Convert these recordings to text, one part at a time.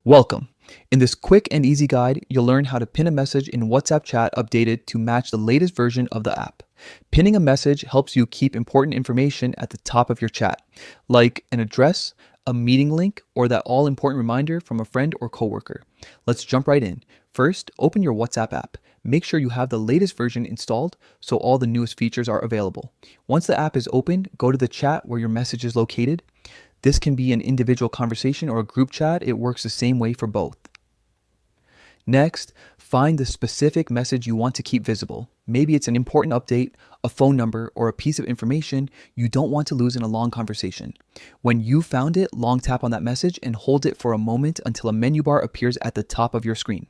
Welcome. In this quick and easy guide, you'll learn how to pin a message in WhatsApp chat updated to match the latest version of the app. Pinning a message helps you keep important information at the top of your chat, like an address, a meeting link, or that all-important reminder from a friend or coworker. Let's jump right in. First, open your WhatsApp app. Make sure you have the latest version installed so all the newest features are available. Once the app is open, go to the chat where your message is located. This can be an individual conversation or a group chat. It works the same way for both. Next, find the specific message you want to keep visible. Maybe it's an important update, a phone number, or a piece of information you don't want to lose in a long conversation. When you found it, long tap on that message and hold it for a moment until a menu bar appears at the top of your screen.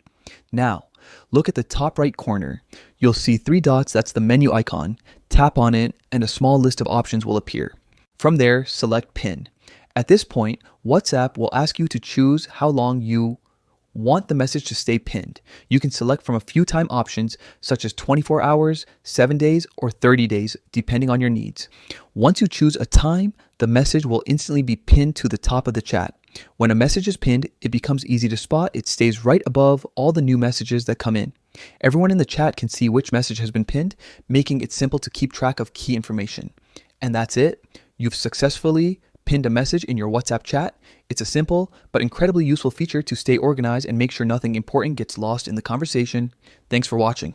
Now, look at the top right corner. You'll see 3 dots, that's the menu icon. Tap on it and a small list of options will appear. From there, select Pin. At this point, WhatsApp will ask you to choose how long you want the message to stay pinned. You can select from a few time options such as 24 hours, 7 days, or 30 days, depending on your needs. Once you choose a time, the message will instantly be pinned to the top of the chat. When a message is pinned, it becomes easy to spot. It stays right above all the new messages that come in. Everyone in the chat can see which message has been pinned, making it simple to keep track of key information. And that's it. You've successfully pinned a message in your WhatsApp chat. It's a simple but incredibly useful feature to stay organized and make sure nothing important gets lost in the conversation. Thanks for watching.